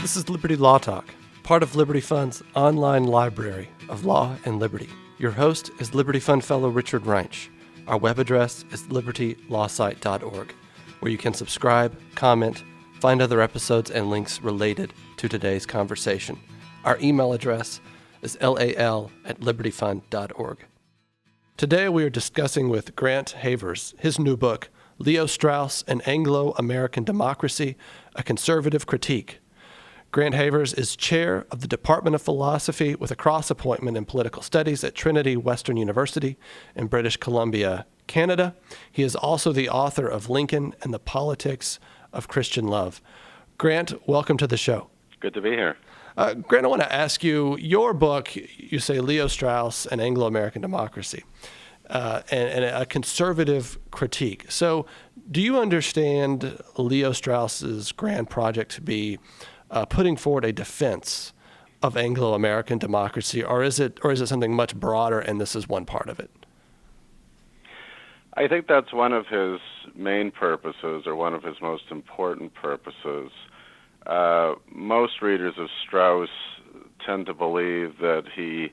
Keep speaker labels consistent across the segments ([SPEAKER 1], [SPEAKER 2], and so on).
[SPEAKER 1] This is Liberty Law Talk, part of Liberty Fund's online library of law and liberty. Your host is Liberty Fund fellow Richard Reinsch. Our web address is libertylawsite.org, where you can subscribe, comment, find other episodes and links related to today's conversation. Our email address is lal@libertyfund.org. Today we are discussing with Grant Havers his new book, Leo Strauss, An Anglo-American Democracy, A Conservative Critique. Grant Havers is chair of the Department of Philosophy with a cross-appointment in political studies at Trinity Western University in British Columbia, Canada. He is also the author of Lincoln and the Politics of Christian Love. Grant, welcome to the show.
[SPEAKER 2] Good to be here.
[SPEAKER 1] Grant, I want to ask you, your book, you say Leo Strauss, An Anglo-American Democracy, and a conservative critique. So do you understand Leo Strauss's grand project to be putting forward a defense of Anglo-American democracy, or is it something much broader and this is one part of it?
[SPEAKER 2] I think that's one of his main purposes, or one of his most important purposes. Most readers of Strauss tend to believe that he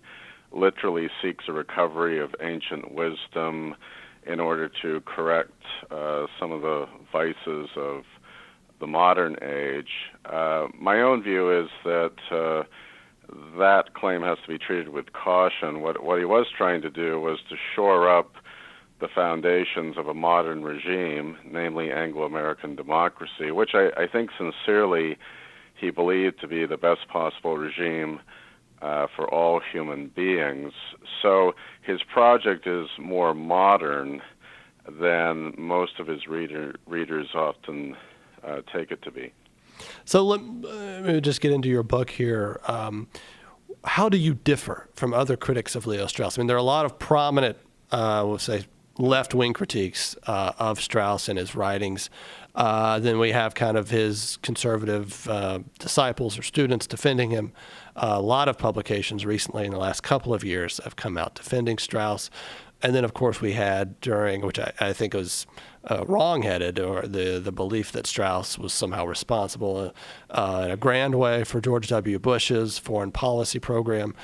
[SPEAKER 2] literally seeks a recovery of ancient wisdom in order to correct some of the vices of the modern age. My own view is that that claim has to be treated with caution. What he was trying to do was to shore up the foundations of a modern regime, namely Anglo-American democracy, which I think sincerely he believed to be the best possible regime for all human beings. So his project is more modern than most of his readers often take it to be.
[SPEAKER 1] So let me just get into your book here. How do you differ from other critics of Leo Strauss? I mean, there are a lot of prominent, we'll say, left-wing critiques of Strauss and his writings. Then we have kind of his conservative disciples or students defending him. A lot of publications recently in the last couple of years have come out defending Strauss. And then, of course, we had during, which I think was wrong-headed, or the belief that Strauss was somehow responsible in a grand way for George W. Bush's foreign policy program.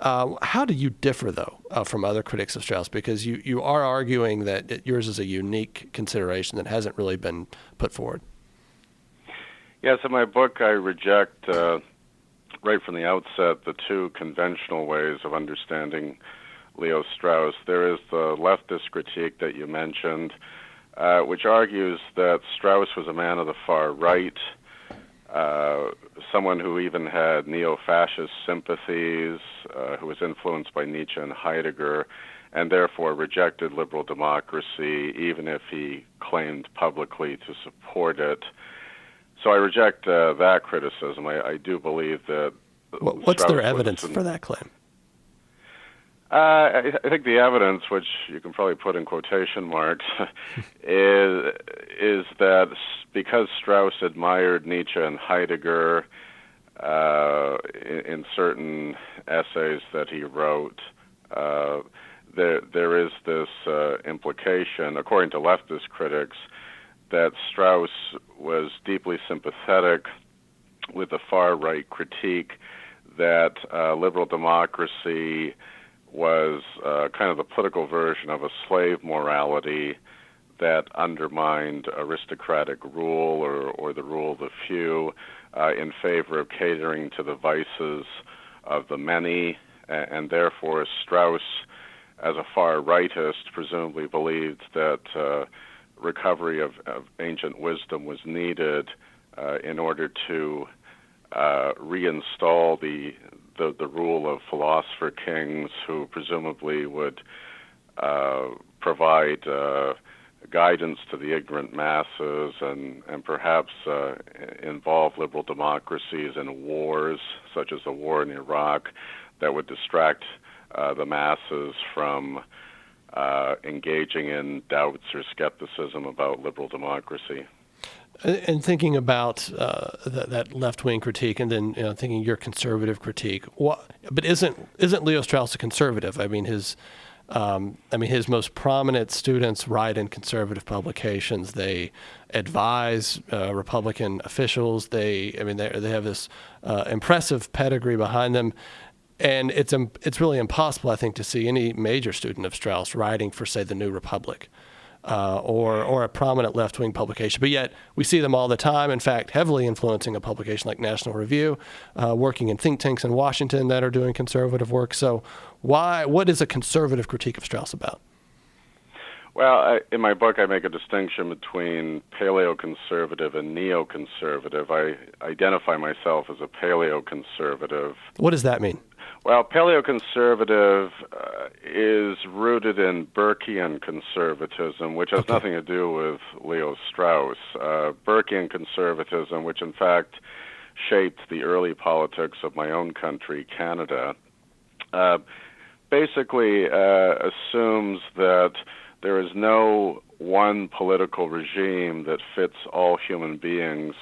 [SPEAKER 1] How do you differ, though, from other critics of Strauss? Because you are arguing that yours is a unique consideration that hasn't really been put forward.
[SPEAKER 2] Yes, in my book, I reject, right from the outset, the two conventional ways of understanding Leo Strauss. There is the leftist critique that you mentioned, which argues that Strauss was a man of the far right, someone who even had neo-fascist sympathies, who was influenced by Nietzsche and Heidegger, and therefore rejected liberal democracy, even if he claimed publicly to support it. So I reject that criticism. I do believe that...
[SPEAKER 1] What's their evidence for that claim?
[SPEAKER 2] I think the evidence, which you can probably put in quotation marks, is that because Strauss admired Nietzsche and Heidegger in certain essays that he wrote, there is this implication, according to leftist critics, that Strauss was deeply sympathetic with the far-right critique that liberal democracy was kind of the political version of a slave morality that undermined aristocratic rule or the rule of the few in favor of catering to the vices of the many, and therefore Strauss, as a far-rightist, presumably believed that recovery of ancient wisdom was needed in order to reinstall the rule of philosopher kings who presumably would provide guidance to the ignorant masses and perhaps involve liberal democracies in wars, such as the war in Iraq, that would distract the masses from engaging in doubts or skepticism about liberal democracy.
[SPEAKER 1] And thinking about that left-wing critique, and then thinking your conservative critique, but isn't Leo Strauss a conservative? I mean, his I mean, his most prominent students write in conservative publications. They advise Republican officials. They have this impressive pedigree behind them. And it's really impossible, I think, to see any major student of Strauss writing for, say, the New Republic or a prominent left-wing publication. But yet we see them all the time, in fact, heavily influencing a publication like National Review, working in think tanks in Washington that are doing conservative work. So what is a conservative critique of Strauss about?
[SPEAKER 2] Well, in my book, I make a distinction between paleoconservative and neoconservative. I identify myself as a paleoconservative.
[SPEAKER 1] What does that mean?
[SPEAKER 2] Well, paleoconservative is rooted in Burkean conservatism, which has nothing to do with Leo Strauss. Burkean conservatism, which in fact shaped the early politics of my own country, Canada, basically assumes that there is no one political regime that fits all human beings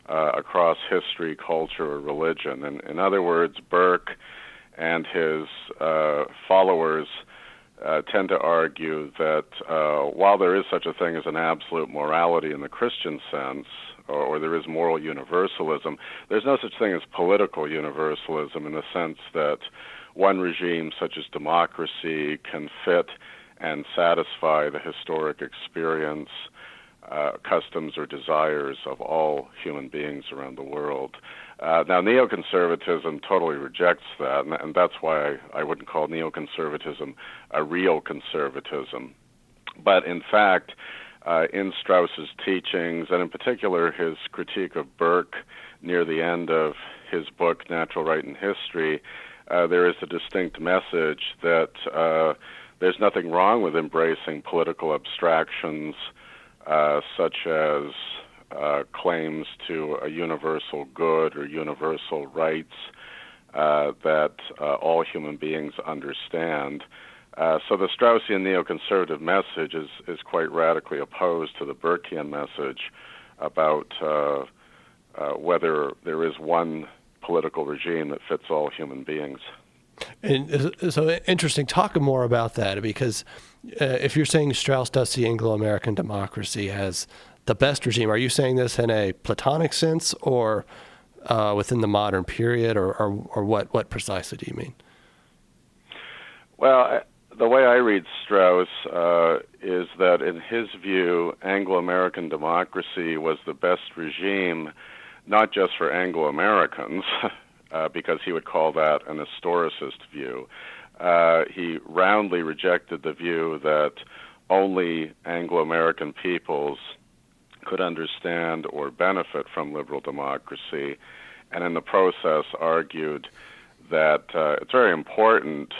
[SPEAKER 2] across history, culture, or religion. And in other words, Burke and his followers tend to argue that while there is such a thing as an absolute morality in the Christian sense, or there is moral universalism, there's no such thing as political universalism in the sense that one regime, such as democracy, can fit and satisfy the historic experience, customs, or desires of all human beings around the world. Now, neoconservatism totally rejects that, and that's why I wouldn't call neoconservatism a real conservatism. But in fact, in Strauss's teachings, and in particular his critique of Burke near the end of his book, Natural Right and History, there is a distinct message that there's nothing wrong with embracing political abstractions such as claims to a universal good or universal rights that all human beings understand. So the Straussian neoconservative message is quite radically opposed to the Burkean message about whether there is one political regime that fits all human beings.
[SPEAKER 1] And so interesting. Talk more about that, because if you're saying Strauss does see Anglo-American democracy as the best regime, are you saying this in a Platonic sense or within the modern period, or what precisely do you mean?
[SPEAKER 2] Well, the way I read Strauss is that in his view, Anglo-American democracy was the best regime, not just for Anglo-Americans, because he would call that an historicist view. He roundly rejected the view that only Anglo-American peoples could understand or benefit from liberal democracy, and in the process argued that it's very important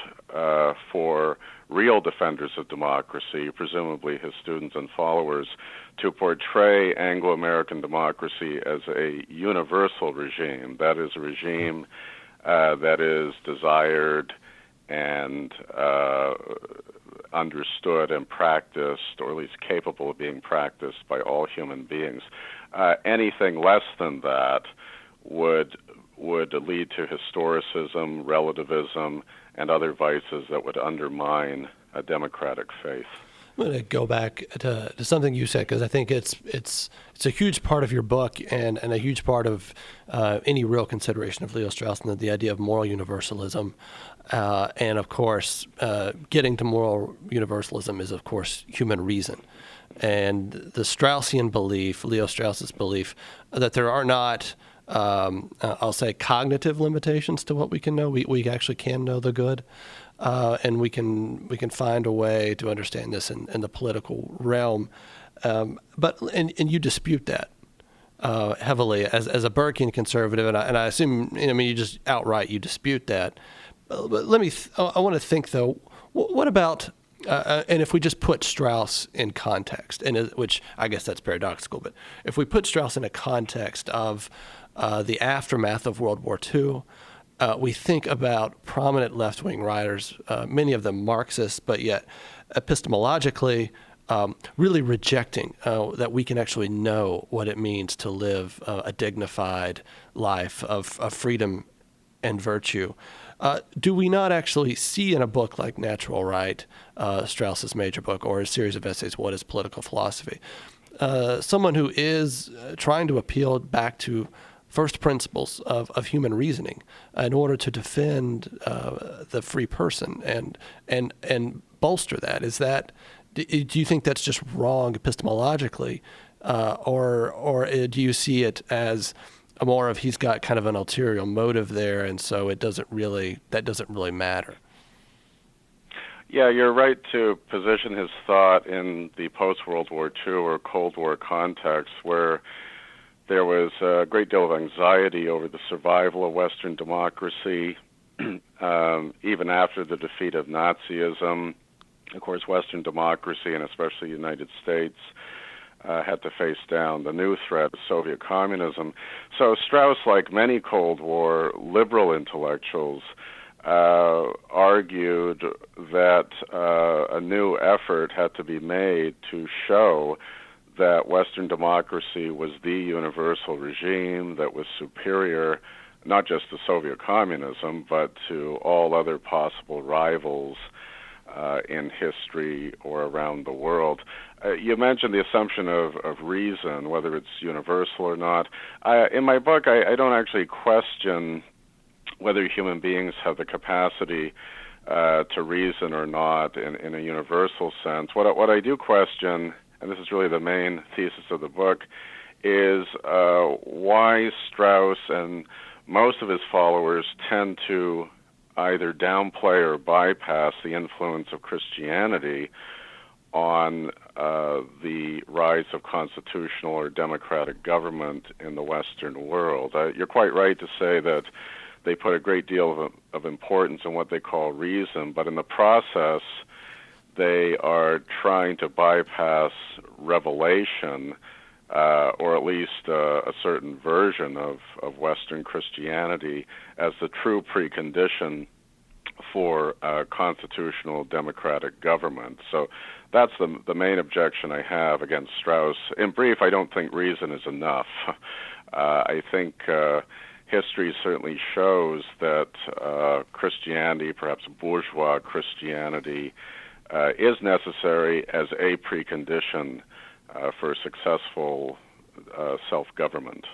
[SPEAKER 2] for real defenders of democracy, presumably his students and followers, to portray Anglo-American democracy as a universal regime. That is a regime that is desired and understood and practiced, or at least capable of being practiced by all human beings. Anything less than that would lead to historicism, relativism, and other vices that would undermine a democratic faith.
[SPEAKER 1] I'm going to go back to something you said, because I think it's a huge part of your book and a huge part of any real consideration of Leo Strauss, and the idea of moral universalism. And of course, getting to moral universalism is, of course, human reason. And the Straussian belief, Leo Strauss's belief, that there are not, I'll say, cognitive limitations to what we can know. We actually can know the good. And we can find a way to understand this in the political realm, but you dispute that heavily as a Burkean conservative, and I assume you just outright you dispute that. But I want to think though, what about and if we just put Strauss in context, which I guess that's paradoxical, but if we put Strauss in a context of the aftermath of World War II. We think about prominent left-wing writers, many of them Marxists, but yet epistemologically really rejecting that we can actually know what it means to live a dignified life of freedom and virtue. Do we not actually see in a book like Natural Right, Strauss's major book, or a series of essays, What is Political Philosophy, someone who is trying to appeal back to first principles of human reasoning in order to defend the free person and bolster that? Do you think that's just wrong epistemologically, or do you see it as more of he's got kind of an ulterior motive there, and so that doesn't really matter?
[SPEAKER 2] Yeah, you're right to position his thought in the post-World War II or Cold War context, where there was a great deal of anxiety over the survival of Western democracy, even after the defeat of Nazism. Of course, Western democracy, and especially the United States, had to face down the new threat of Soviet communism. So Strauss, like many Cold War liberal intellectuals, argued that a new effort had to be made to show that Western democracy was the universal regime that was superior not just to Soviet communism, but to all other possible rivals in history or around the world. You mentioned the assumption of reason, whether it's universal or not. In my book, I don't actually question whether human beings have the capacity to reason or not in a universal sense. What I do question, and this is really the main thesis of the book, is why Strauss and most of his followers tend to either downplay or bypass the influence of Christianity on the rise of constitutional or democratic government in the Western world. You're quite right to say that they put a great deal of importance in what they call reason, but in the process, they are trying to bypass revelation, or at least a certain version of Western Christianity as the true precondition for constitutional democratic government. So that's the main objection I have against Strauss. In brief, I don't think reason is enough. I think history certainly shows that Christianity, perhaps bourgeois Christianity, is necessary as a precondition for successful self-government.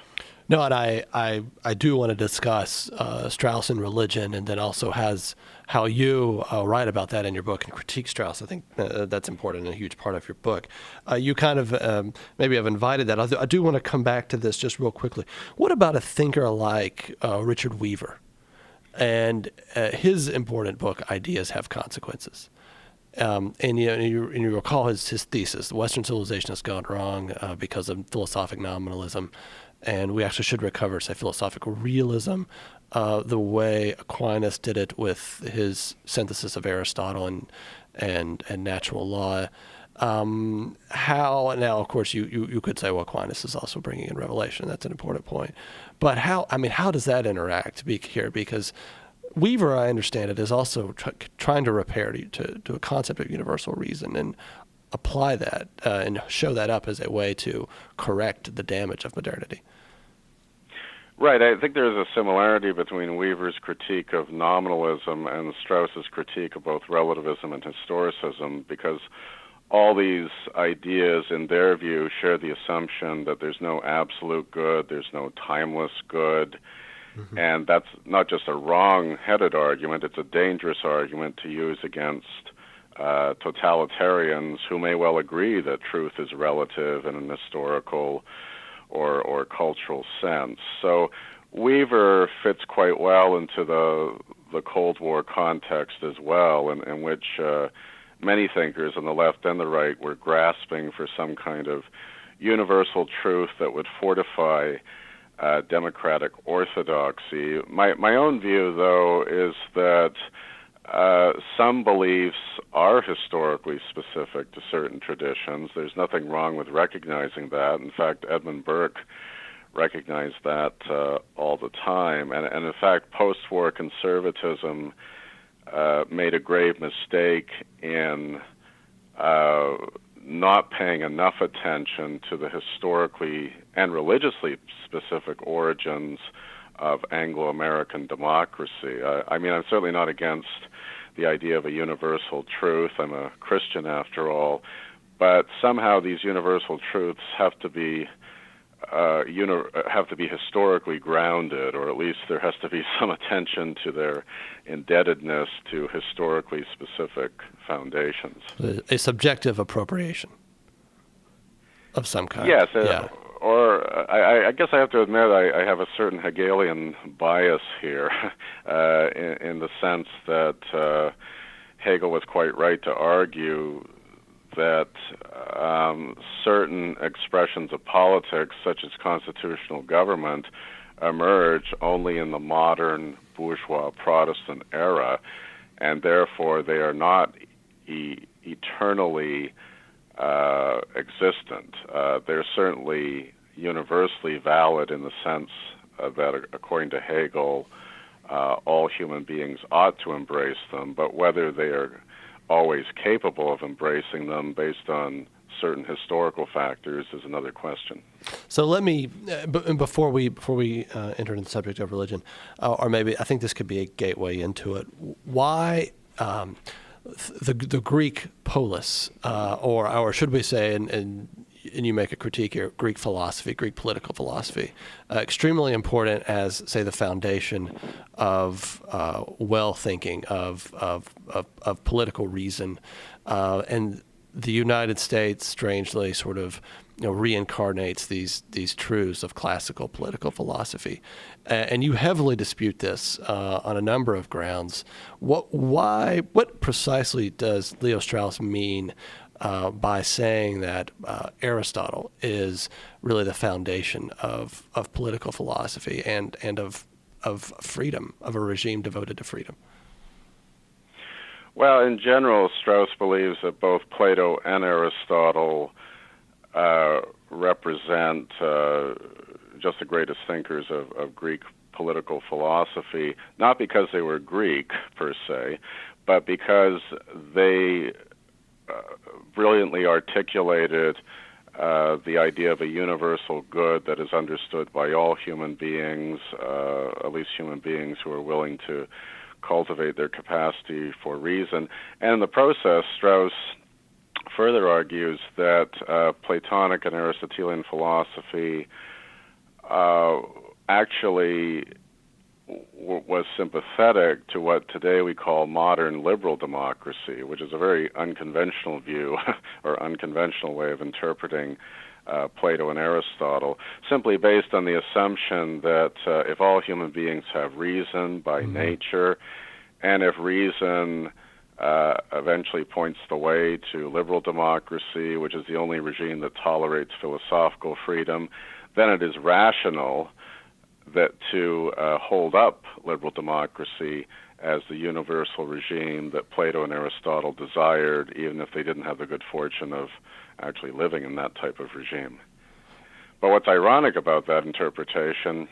[SPEAKER 1] No, and I do want to discuss Strauss and religion, and then also how you write about that in your book and critique Strauss. I think that's important and a huge part of your book. You kind of maybe have invited that. I do want to come back to this just real quickly. What about a thinker like Richard Weaver and his important book, Ideas Have Consequences? And you recall his thesis, Western civilization has gone wrong because of philosophic nominalism, and we actually should recover, say, philosophical realism, the way Aquinas did it with his synthesis of Aristotle and natural law. How now? Of course, you could say, well, Aquinas is also bringing in revelation. That's an important point. But how does that interact here? Because Weaver, I understand it, is also trying to repair to a concept of universal reason and apply that and show that up as a way to correct the damage of modernity.
[SPEAKER 2] Right. I think there's a similarity between Weaver's critique of nominalism and Strauss's critique of both relativism and historicism, because all these ideas, in their view, share the assumption that there's no absolute good, there's no timeless good. Mm-hmm. And that's not just a wrong-headed argument, it's a dangerous argument to use against totalitarians who may well agree that truth is relative in an historical or cultural sense. So Weaver fits quite well into the Cold War context as well, in which many thinkers on the left and the right were grasping for some kind of universal truth that would fortify democratic orthodoxy. My own view, though, is that some beliefs are historically specific to certain traditions. There's nothing wrong with recognizing that. In fact, Edmund Burke recognized that all the time. And in fact, post-war conservatism made a grave mistake in not paying enough attention to the historically and religiously specific origins of Anglo-American democracy. I mean, I'm certainly not against the idea of a universal truth. I'm a Christian after all, but somehow these universal truths have to be historically grounded, or at least there has to be some attention to their indebtedness to historically specific foundations.
[SPEAKER 1] A subjective appropriation of some kind.
[SPEAKER 2] Yes,
[SPEAKER 1] yeah.
[SPEAKER 2] Or I guess I have to admit I have a certain Hegelian bias here, in the sense that Hegel was quite right to argue that certain expressions of politics, such as constitutional government, emerge only in the modern bourgeois Protestant era, and therefore they are not eternally existent. They're certainly universally valid in the sense that, according to Hegel, all human beings ought to embrace them, but whether they are always capable of embracing them based on certain historical factors is another question.
[SPEAKER 1] So let me, before we enter into the subject of religion, or maybe I think this could be a gateway into it. Why the Greek polis, or should we say, and you make a critique here, Greek philosophy, Greek political philosophy, extremely important as, say, the foundation of well-thinking, of political reason, and the United States, strangely, sort of reincarnates these truths of classical political philosophy, and you heavily dispute this on a number of grounds. What precisely does Leo Strauss mean by saying that Aristotle is really the foundation of political philosophy and of freedom, of a regime devoted to freedom?
[SPEAKER 2] Well, in general, Strauss believes that both Plato and Aristotle represent just the greatest thinkers of Greek political philosophy, not because they were Greek per se, but because they brilliantly articulated the idea of a universal good that is understood by all human beings, at least human beings who are willing to cultivate their capacity for reason. And in the process, Strauss further argues that Platonic and Aristotelian philosophy actually was sympathetic to what today we call modern liberal democracy, which is a very unconventional view or unconventional way of interpreting Plato and Aristotle, simply based on the assumption that if all human beings have reason by nature, and if reason eventually points the way to liberal democracy, which is the only regime that tolerates philosophical freedom, then it is rational that to hold up liberal democracy as the universal regime that Plato and Aristotle desired, even if they didn't have the good fortune of actually living in that type of regime. But what's ironic about that interpretation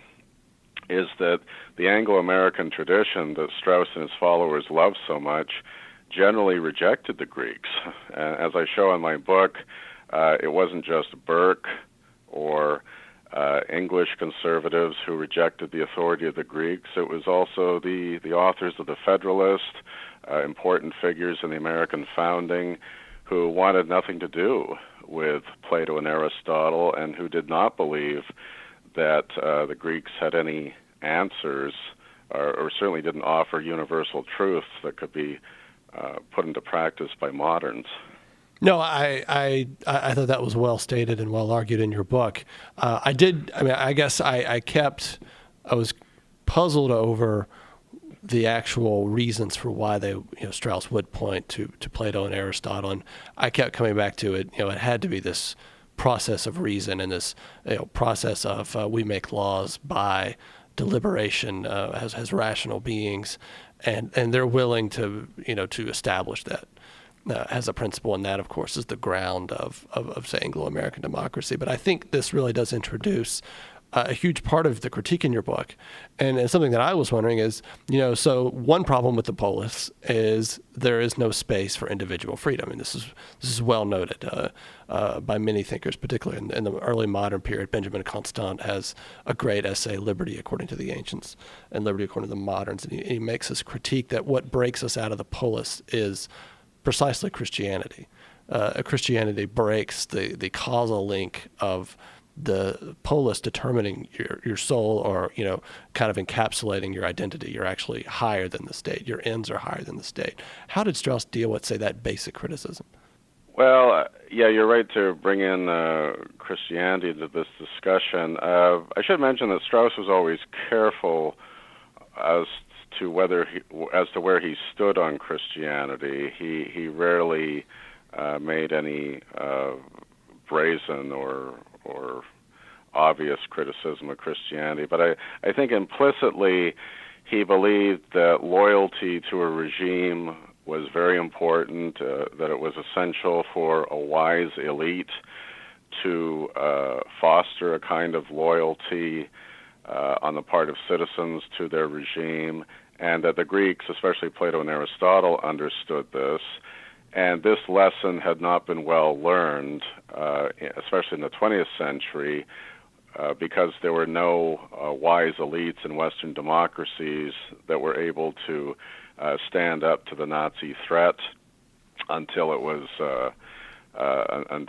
[SPEAKER 2] is that the Anglo-American tradition that Strauss and his followers love so much generally rejected the Greeks. As I show in my book, it wasn't just Burke or English conservatives who rejected the authority of the Greeks. It was also the authors of the Federalist, important figures in the American founding, who wanted nothing to do with Plato and Aristotle and who did not believe that the Greeks had any answers or certainly didn't offer universal truths that could be put into practice by moderns.
[SPEAKER 1] No, I thought that was well stated and well argued in your book. I was puzzled over the actual reasons for why Strauss would point to Plato and Aristotle, and I kept coming back to it. It had to be this process of reason and this process of we make laws by deliberation as rational beings, and they're willing to to establish that as a principle, and that, of course, is the ground of say, Anglo-American democracy. But I think this really does introduce a huge part of the critique in your book. And something that I was wondering is, so one problem with the polis is there is no space for individual freedom. And this is well noted by many thinkers, particularly in the early modern period. Benjamin Constant has a great essay, Liberty According to the Ancients and Liberty According to the Moderns. And he makes this critique that what breaks us out of the polis is precisely Christianity. Christianity breaks the causal link of the polis determining your soul, or kind of encapsulating your identity. You're actually higher than the state. Your ends are higher than the state. How did Strauss deal with, say, that basic criticism?
[SPEAKER 2] Well, yeah, you're right to bring in Christianity into this discussion. I should mention that Strauss was always careful as to where he stood on Christianity. He rarely made any brazen or obvious criticism of Christianity, but I think implicitly he believed that loyalty to a regime was very important, that it was essential for a wise elite to foster a kind of loyalty on the part of citizens to their regime, and that the Greeks, especially Plato and Aristotle, understood this. And this lesson had not been well learned, especially in the 20th century, because there were no wise elites in Western democracies that were able to stand up to the Nazi threat until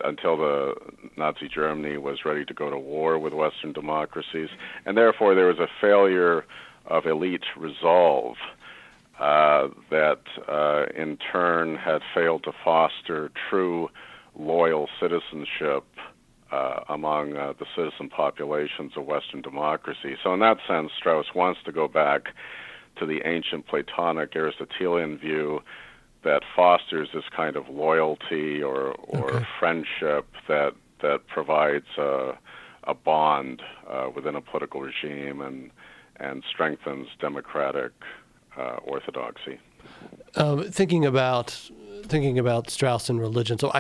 [SPEAKER 2] until the Nazi Germany was ready to go to war with Western democracies, and therefore there was a failure of elite resolve that in turn had failed to foster true loyal citizenship among the citizen populations of Western democracy. So in that sense, Strauss wants to go back to the ancient Platonic Aristotelian view that fosters this kind of loyalty or friendship that provides a bond within a political regime and strengthens democratic orthodoxy.
[SPEAKER 1] Thinking about Strauss and religion, so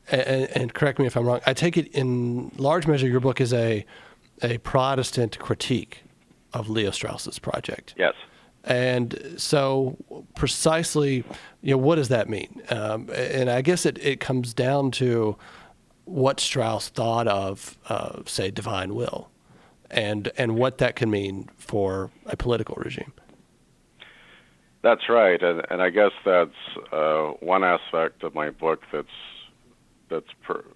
[SPEAKER 1] and correct me if I'm wrong, I take it in large measure your book is a Protestant critique of Leo Strauss's project.
[SPEAKER 2] Yes.
[SPEAKER 1] And so precisely, what does that mean? And I guess it comes down to what Strauss thought of, say, divine will, and what that can mean for a political regime.
[SPEAKER 2] That's right, and I guess that's one aspect of my book that's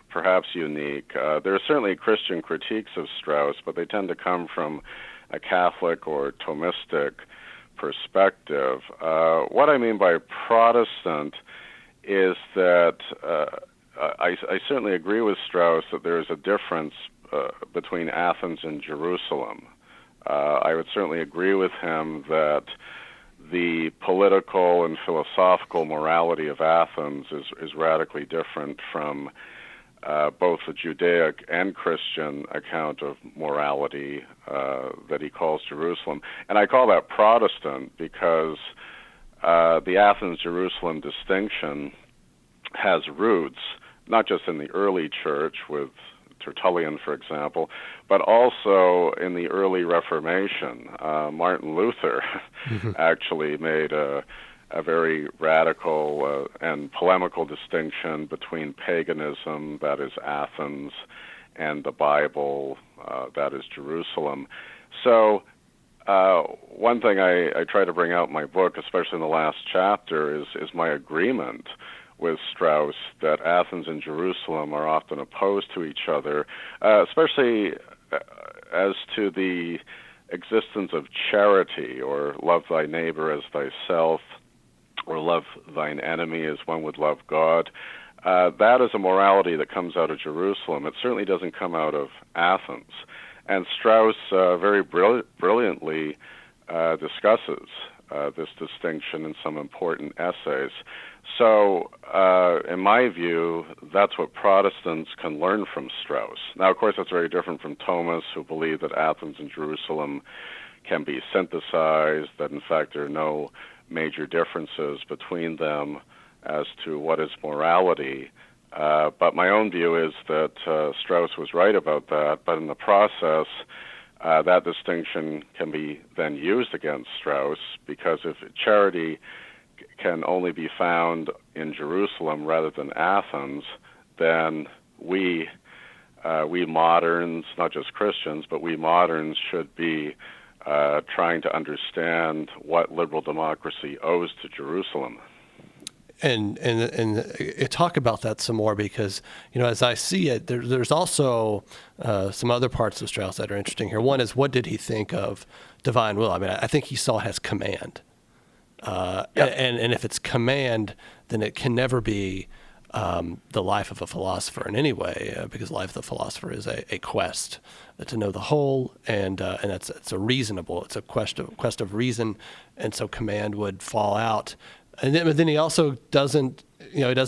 [SPEAKER 2] perhaps unique. There are certainly Christian critiques of Strauss, but they tend to come from a Catholic or Thomistic perspective. What I mean by Protestant is that I certainly agree with Strauss that there is a difference between Athens and Jerusalem. I would certainly agree with him that the political and philosophical morality of Athens is radically different from both the Judaic and Christian account of morality that he calls Jerusalem. And I call that Protestant because the Athens-Jerusalem distinction has roots, not just in the early church with Tertullian, for example, but also in the early Reformation. Martin Luther actually made a very radical and polemical distinction between paganism, that is Athens, and the Bible, that is Jerusalem. So one thing I try to bring out in my book, especially in the last chapter, is my agreement with Strauss that Athens and Jerusalem are often opposed to each other, especially as to the existence of charity, or love thy neighbor as thyself, or love thine enemy as one would love God. That is a morality that comes out of Jerusalem. It certainly doesn't come out of Athens. And Strauss very brilliantly discusses this distinction in some important essays. So, in my view, that's what Protestants can learn from Strauss. Now, of course, that's very different from Thomists, who believe that Athens and Jerusalem can be synthesized, that in fact there are no major differences between them as to what is morality. But my own view is that Strauss was right about that, but in the process, that distinction can be then used against Strauss, because if charity can only be found in Jerusalem rather than Athens, then we moderns, not just Christians, but we moderns should be trying to understand what liberal democracy owes to Jerusalem.
[SPEAKER 1] And talk about that some more, because as I see it, there's also some other parts of Strauss that are interesting here. One is, what did he think of divine will? I mean, I think he saw it as command, and if it's command, then it can never be the life of a philosopher in any way, because the life of the philosopher is a quest to know the whole, and it's a quest of reason, and so command would fall out. And then he also doesn't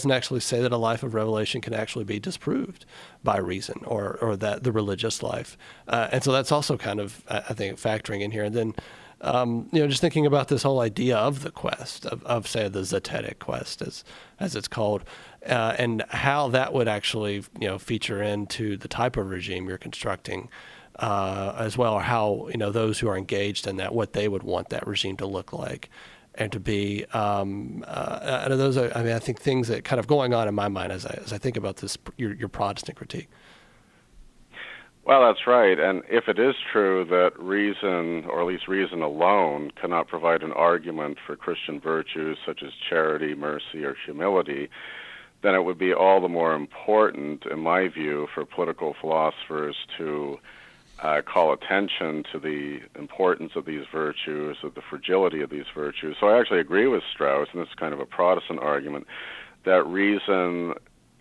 [SPEAKER 1] actually say that a life of revelation can actually be disproved by reason, or that the religious life. And so that's also kind of, I think, factoring in here. And then, just thinking about this whole idea of the quest, of say, the zetetic quest, as it's called, and how that would actually, feature into the type of regime you're constructing, as well, or how, those who are engaged in that, what they would want that regime to look like. And to be, and those are, I think, things that kind of going on in my mind as I think about this, your Protestant critique.
[SPEAKER 2] Well, that's right. And if it is true that reason, or at least reason alone, cannot provide an argument for Christian virtues such as charity, mercy, or humility, then it would be all the more important, in my view, for political philosophers to call attention to the importance of these virtues, of the fragility of these virtues. So I actually agree with Strauss, and this is kind of a Protestant argument, that reason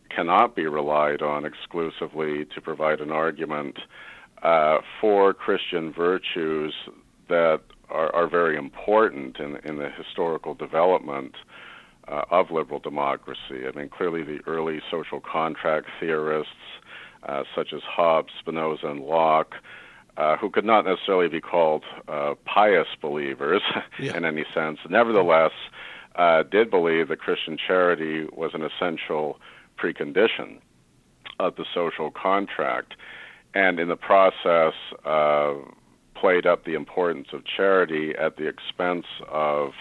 [SPEAKER 2] cannot be relied on exclusively to provide an argument for Christian virtues that are very important in the historical development of liberal democracy. I mean, clearly the early social contract theorists, such as Hobbes, Spinoza, and Locke, who could not necessarily be called pious believers in any sense, nevertheless did believe that Christian charity was an essential precondition of the social contract, and in the process played up the importance of charity at the expense of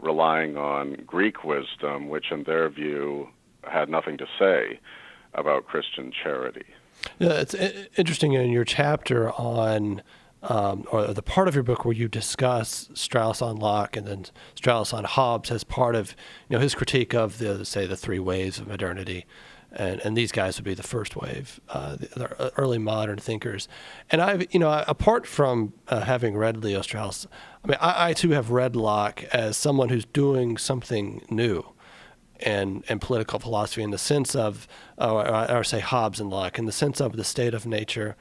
[SPEAKER 2] relying on Greek wisdom, which in their view had nothing to say about Christian charity.
[SPEAKER 1] Yeah, it's interesting in your chapter on, or the part of your book where you discuss Strauss on Locke and then Strauss on Hobbes as part of, his critique of the three waves of modernity, and these guys would be the first wave, the early modern thinkers. And I've, apart from having read Leo Strauss, I too have read Locke as someone who's doing something new and political philosophy, in the sense of, or say Hobbes and Locke, in the sense of the state of nature,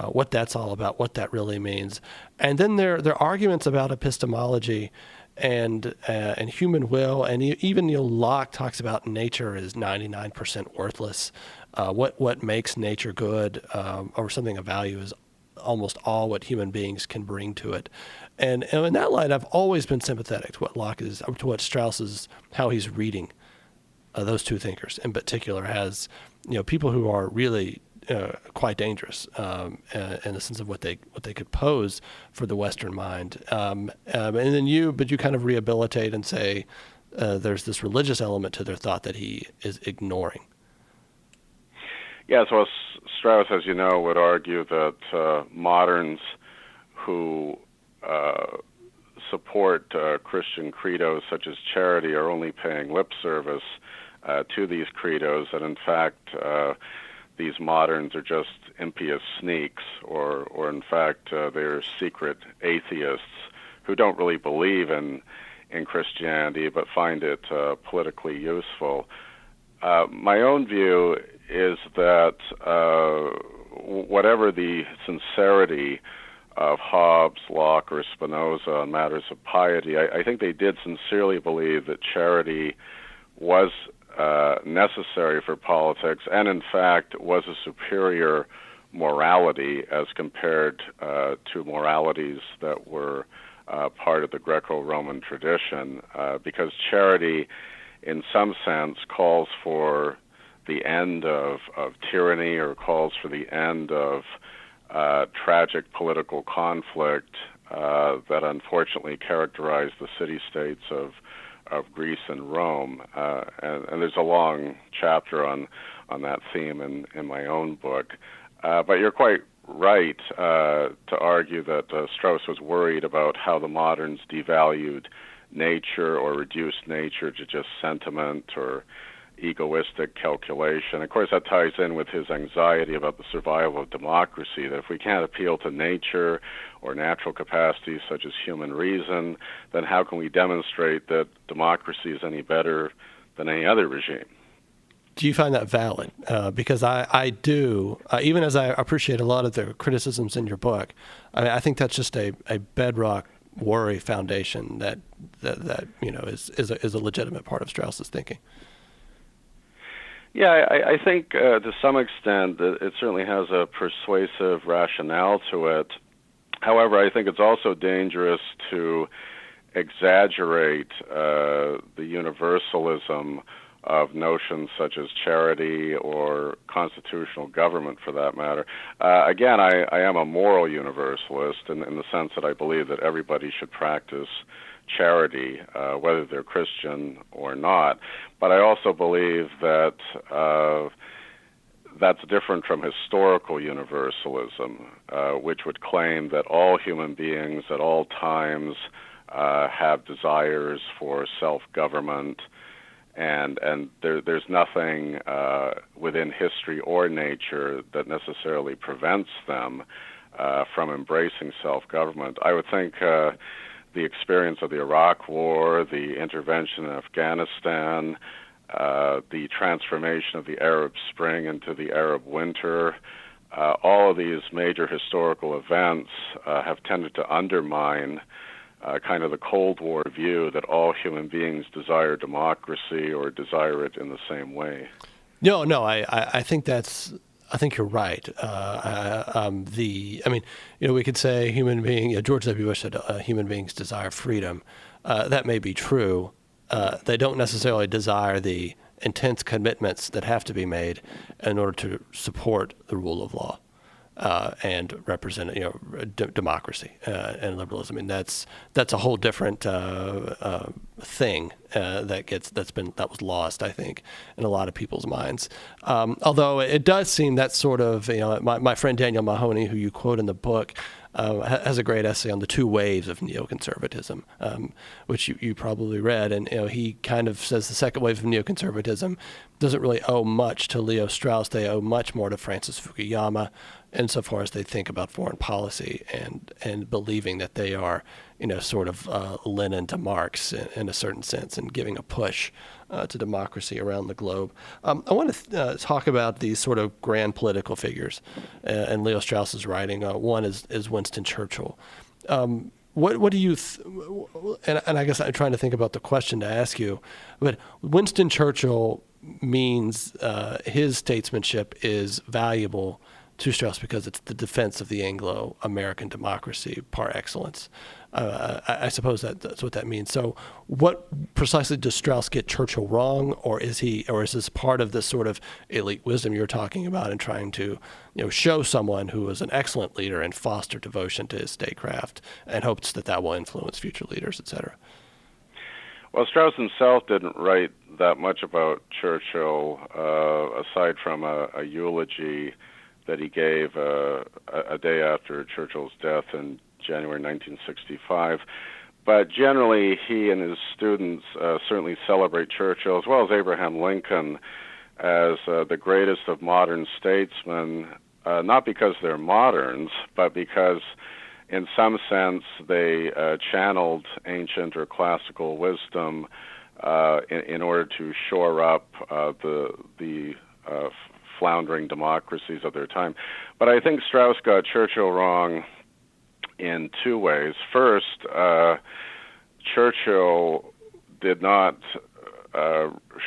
[SPEAKER 1] what that's all about, what that really means. And then there are arguments about epistemology and human will, and even Locke talks about nature is 99% worthless. What makes nature good, or something of value, is almost all what human beings can bring to it. And in that light, I've always been sympathetic to what Locke is, to what Strauss is, how he's reading those two thinkers in particular, has people who are really quite dangerous in the sense of what they could pose for the Western mind. And then you kind of rehabilitate and say there's this religious element to their thought that he is ignoring.
[SPEAKER 2] Yes, well, Strauss, as you know, would argue that moderns who support Christian credos such as charity are only paying lip service to these credos, and in fact these moderns are just impious sneaks, or in fact they're secret atheists who don't really believe in Christianity but find it politically useful. My own view is that whatever the sincerity of Hobbes, Locke, or Spinoza on matters of piety, I think they did sincerely believe that charity was necessary for politics, and in fact was a superior morality as compared to moralities that were part of the Greco-Roman tradition, because charity in some sense calls for the end of tyranny or calls for the end of tragic political conflict that unfortunately characterized the city-states of Greece and Rome. And there's a long chapter on that theme in my own book. But you're quite right to argue that Strauss was worried about how the moderns devalued nature or reduced nature to just sentiment or egoistic calculation. Of course, that ties in with his anxiety about the survival of democracy, that if we can't appeal to nature or natural capacities such as human reason, then how can we demonstrate that democracy is any better than any other regime?
[SPEAKER 1] Do you find that valid? Because I do, even as I appreciate a lot of the criticisms in your book, I think that's just a bedrock worry foundation that is a legitimate part of Strauss's thinking.
[SPEAKER 2] Yeah, I think to some extent it certainly has a persuasive rationale to it. However, I think it's also dangerous to exaggerate the universalism of notions such as charity or constitutional government, for that matter. Again, I am a moral universalist in the sense that I believe that everybody should practice charity, whether they're Christian or not. But I also believe that that's different from historical universalism, which would claim that all human beings at all times have desires for self-government, and there's nothing within history or nature that necessarily prevents them from embracing self-government. I would think the experience of the Iraq War, the intervention in Afghanistan, the transformation of the Arab Spring into the Arab Winter, all of these major historical events have tended to undermine kind of the Cold War view that all human beings desire democracy or desire it in the same way.
[SPEAKER 1] No, I think I think you're right. We could say George W. Bush said human beings desire freedom. That may be true. They don't necessarily desire the intense commitments that have to be made in order to support the rule of law and represent democracy and liberalism. And that's a whole different thing that was lost, I think, in a lot of people's minds. Although it does seem that sort of my friend Daniel Mahoney, who you quote in the book, has a great essay on the two waves of neoconservatism, which you probably read, and he kind of says the second wave of neoconservatism doesn't really owe much to Leo Strauss. They owe much more to Francis Fukuyama, insofar as they think about foreign policy and believing that they are sort of Lenin to Marx in a certain sense, and giving a push to democracy around the globe. I want to talk about these sort of grand political figures in Leo Strauss's writing. One is Winston Churchill. What do you and I guess I'm trying to think about the question to ask you, but Winston Churchill means his statesmanship is valuable to Strauss because it's the defense of the Anglo-American democracy par excellence. I suppose that's what that means. So what precisely does Strauss get Churchill wrong, or is this part of this sort of elite wisdom you're talking about in trying to show someone who was an excellent leader and foster devotion to his statecraft and hopes that will influence future leaders, et cetera?
[SPEAKER 2] Well, Strauss himself didn't write that much about Churchill, aside from a eulogy that he gave a day after Churchill's death in January 1965. But generally, he and his students certainly celebrate Churchill, as well as Abraham Lincoln, as the greatest of modern statesmen, not because they're moderns, but because in some sense they channeled ancient or classical wisdom in order to shore up the floundering democracies of their time. But I think Strauss got Churchill wrong in two ways. First, Churchill did not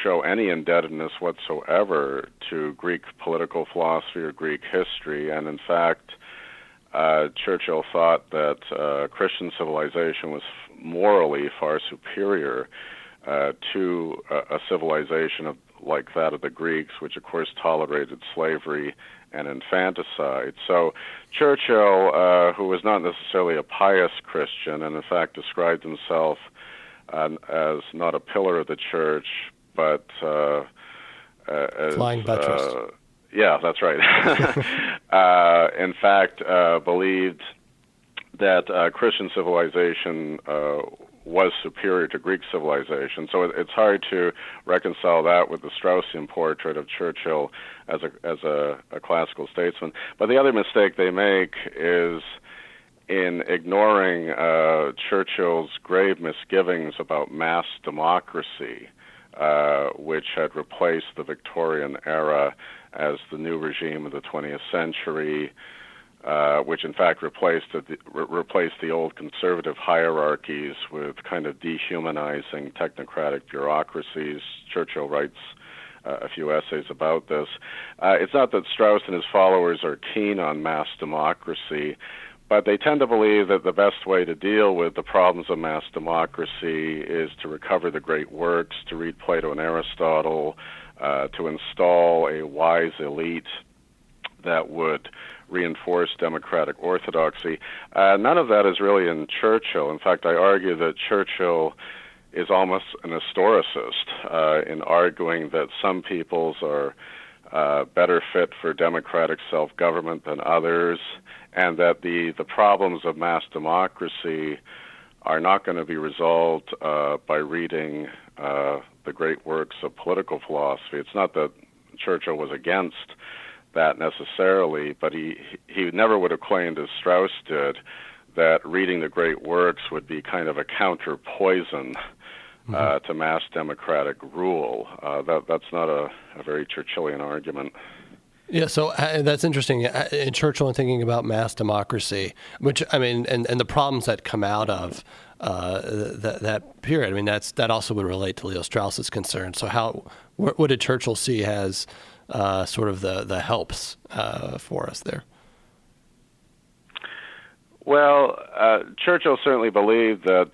[SPEAKER 2] show any indebtedness whatsoever to Greek political philosophy or Greek history, and in fact, Churchill thought that Christian civilization was morally far superior to a civilization like that of the Greeks, which of course tolerated slavery and infanticide. So Churchill, who was not necessarily a pious Christian, and in fact described himself as not a pillar of the church, but as
[SPEAKER 1] flying buttress.
[SPEAKER 2] Yeah, that's right. In fact, believed that Christian civilization was superior to Greek civilization. So it's hard to reconcile that with the Straussian portrait of Churchill as a classical statesman. But the other mistake they make is in ignoring Churchill's grave misgivings about mass democracy, which had replaced the Victorian era as the new regime of the 20th century, which in fact replaced the old conservative hierarchies with kind of dehumanizing technocratic bureaucracies. Churchill writes a few essays about this. It's not that Strauss and his followers are keen on mass democracy, but they tend to believe that the best way to deal with the problems of mass democracy is to recover the great works, to read Plato and Aristotle, to install a wise elite that would reinforce democratic orthodoxy. None of that is really in Churchill. In fact, I argue that Churchill is almost an historicist in arguing that some peoples are better fit for democratic self-government than others, and that the problems of mass democracy are not going to be resolved by reading the great works of political philosophy. It's not that Churchill was against that necessarily, but he never would have claimed, as Strauss did, that reading the great works would be kind of a counter poison to mass democratic rule. That's not a very Churchillian argument.
[SPEAKER 1] Yeah, so that's interesting. In Churchill, and thinking about mass democracy, which I mean, and the problems that come out of that period. I mean, that also would relate to Leo Strauss's concern. So what did Churchill see as sort of the helps for us there?
[SPEAKER 2] Well, Churchill certainly believed that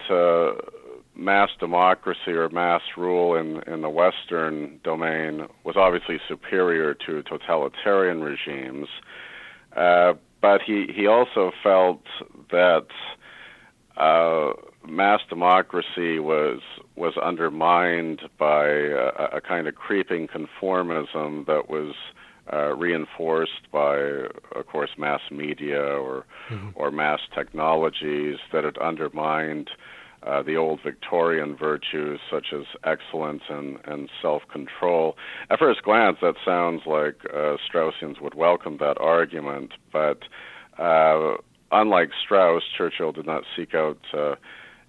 [SPEAKER 2] mass democracy or mass rule in the Western domain was obviously superior to totalitarian regimes, but he also felt that mass democracy was undermined by a kind of creeping conformism that was reinforced by, of course, mass media or mass technologies that had undermined the old Victorian virtues such as excellence and self-control. At first glance, that sounds like Straussians would welcome that argument, but unlike Strauss, Churchill did not seek out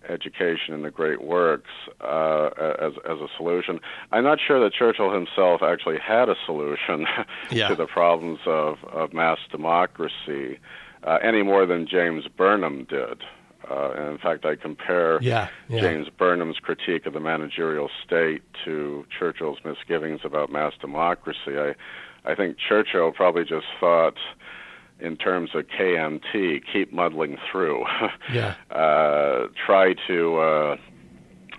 [SPEAKER 2] education in the great works as a solution. I'm not sure that Churchill himself actually had a solution to the problems of mass democracy any more than James Burnham did. And in fact, I compare James Burnham's critique of the managerial state to Churchill's misgivings about mass democracy. I think Churchill probably just thought in terms of KMT, keep muddling through. Try to,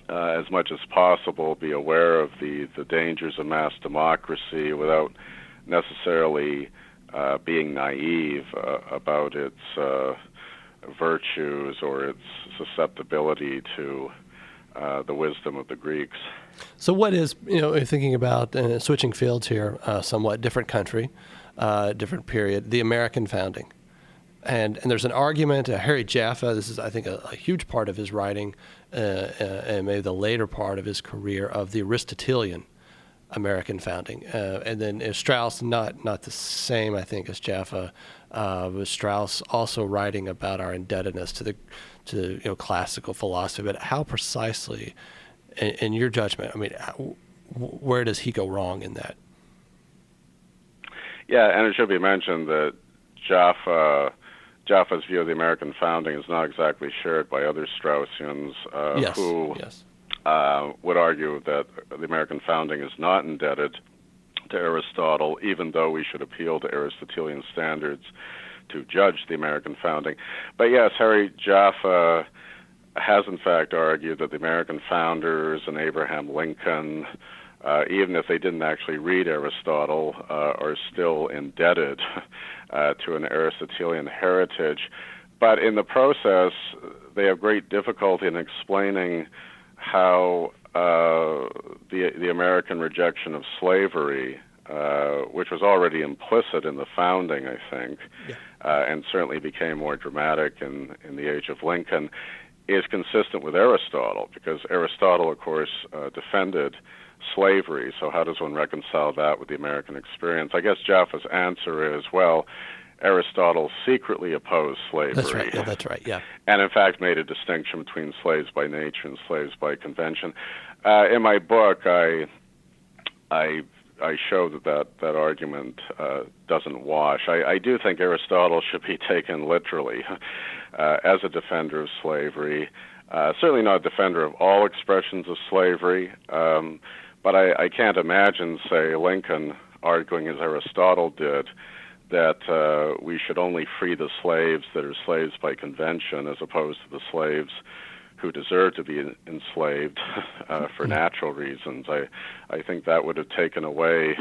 [SPEAKER 2] as much as possible, be aware of the dangers of mass democracy without necessarily being naive about its virtues or its susceptibility to the wisdom of the Greeks.
[SPEAKER 1] So what is, thinking about switching fields here, somewhat different country, different period, the American founding. And there's an argument, Harry Jaffa, this is, I think, a huge part of his writing, and maybe the later part of his career, of the Aristotelian American founding. And then Strauss, not the same, I think, as Jaffa, but Strauss also writing about our indebtedness to classical philosophy. But how precisely, in your judgment, I mean, where does he go wrong in that?
[SPEAKER 2] Yeah, and it should be mentioned that Jaffa's view of the American founding is not exactly shared by other Straussians who would argue that the American founding is not indebted to Aristotle, even though we should appeal to Aristotelian standards to judge the American founding. But yes, Harry Jaffa has in fact argued that the American founders and Abraham Lincoln even if they didn't actually read Aristotle, are still indebted to an Aristotelian heritage. But in the process, they have great difficulty in explaining how the American rejection of slavery, which was already implicit in the founding, I think, and certainly became more dramatic in the age of Lincoln, is consistent with Aristotle, because Aristotle, of course, defended slavery. So how does one reconcile that with the American experience? I guess Jaffe's answer is, well, Aristotle secretly opposed slavery.
[SPEAKER 1] That's right. Yeah, that's right. Yeah.
[SPEAKER 2] And in fact made a distinction between slaves by nature and slaves by convention. In my book, I show that argument doesn't wash. I do think Aristotle should be taken literally as a defender of slavery. Certainly not a defender of all expressions of slavery, but I can't imagine, say, Lincoln arguing as Aristotle did, that we should only free the slaves that are slaves by convention as opposed to the slaves who deserve to be enslaved for natural reasons. I think that would have taken away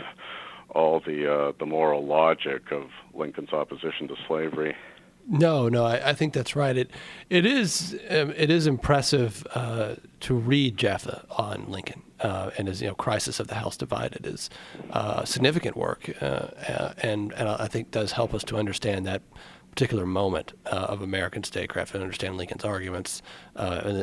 [SPEAKER 2] all the moral logic of Lincoln's opposition to slavery.
[SPEAKER 1] No, I think that's right. It is impressive to read Jaffe on Lincoln and his Crisis of the House Divided is significant work, and I think does help us to understand that particular moment of American statecraft and understand Lincoln's arguments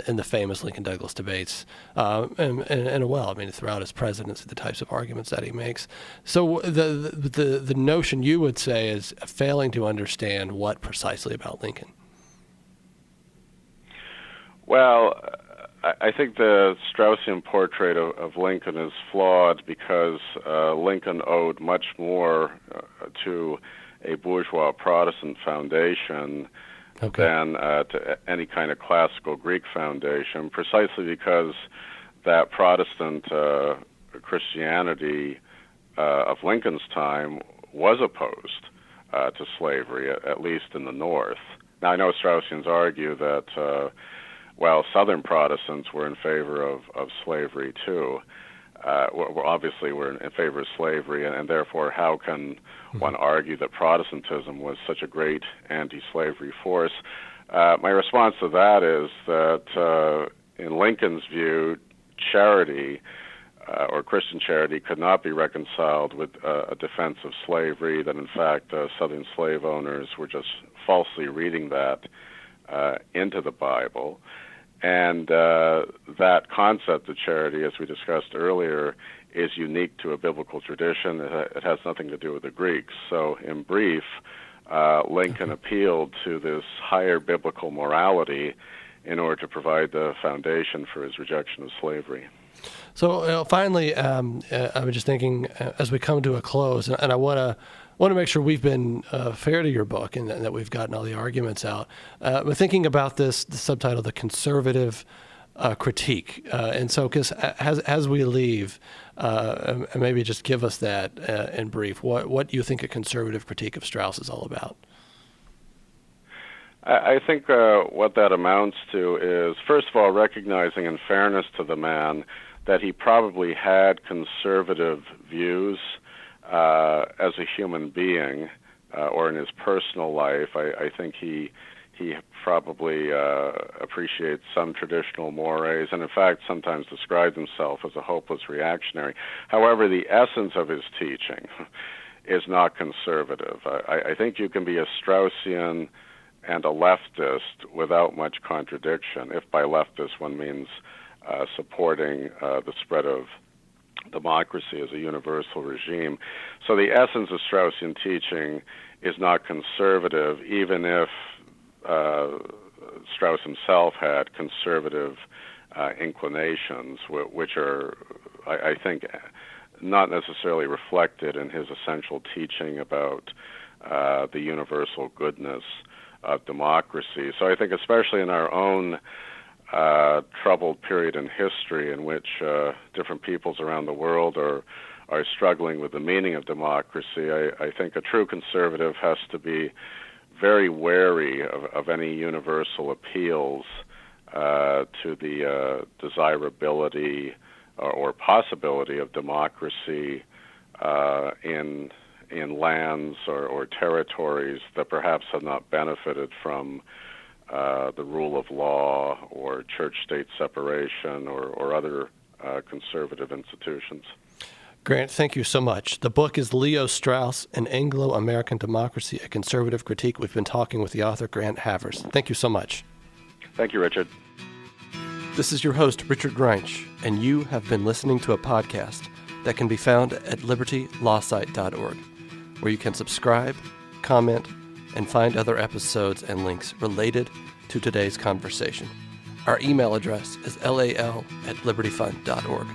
[SPEAKER 1] in the famous Lincoln-Douglas debates, and well, I mean, throughout his presidency, the types of arguments that he makes. So the notion you would say is failing to understand what precisely about Lincoln? Well,
[SPEAKER 2] I think the Straussian portrait of Lincoln is flawed because Lincoln owed much more to a bourgeois Protestant foundation than to any kind of classical Greek foundation, precisely because that Protestant Christianity of Lincoln's time was opposed to slavery, at least in the North. Now, I know Straussians argue that, Southern Protestants were in favor of slavery too. Obviously we're in favor of slavery, and therefore how can one argue that Protestantism was such a great anti-slavery force? My response to that is that in Lincoln's view, charity or Christian charity could not be reconciled with a defense of slavery, that in fact Southern slave owners were just falsely reading that into the Bible. And that concept of charity, as we discussed earlier, is unique to a biblical tradition. It has nothing to do with the Greeks. So in brief, Lincoln appealed to this higher biblical morality in order to provide the foundation for his rejection of slavery.
[SPEAKER 1] So finally, I was just thinking as we come to a close, and I want to make sure we've been fair to your book and that we've gotten all the arguments out. But thinking about the subtitle, The Conservative Critique. And so as we leave, maybe just give us that in brief, what you think a conservative critique of Strauss is all about.
[SPEAKER 2] I think what that amounts to is, first of all, recognizing in fairness to the man that he probably had conservative views as a human being or in his personal life. I think he probably appreciates some traditional mores, and in fact sometimes describes himself as a hopeless reactionary. However, the essence of his teaching is not conservative. I think you can be a Straussian and a leftist without much contradiction, if by leftist one means supporting the spread of democracy as a universal regime. So the essence of Straussian teaching is not conservative, even if Strauss himself had conservative inclinations, which are, I think, not necessarily reflected in his essential teaching about the universal goodness of democracy. So I think especially in our own troubled period in history in which different peoples around the world are struggling with the meaning of democracy, I think a true conservative has to be very wary of any universal appeals to the desirability or possibility of democracy in lands or territories that perhaps have not benefited from the rule of law or church-state separation or other conservative institutions.
[SPEAKER 1] Grant, thank you so much. The book is Leo Strauss, An Anglo-American Democracy, a Conservative Critique. We've been talking with the author, Grant Havers. Thank you so much.
[SPEAKER 2] Thank you, Richard.
[SPEAKER 1] This is your host, Richard Greinch, and you have been listening to a podcast that can be found at libertylawsite.org, where you can subscribe, comment, and find other episodes and links related to today's conversation. Our email address is lal@libertyfund.org.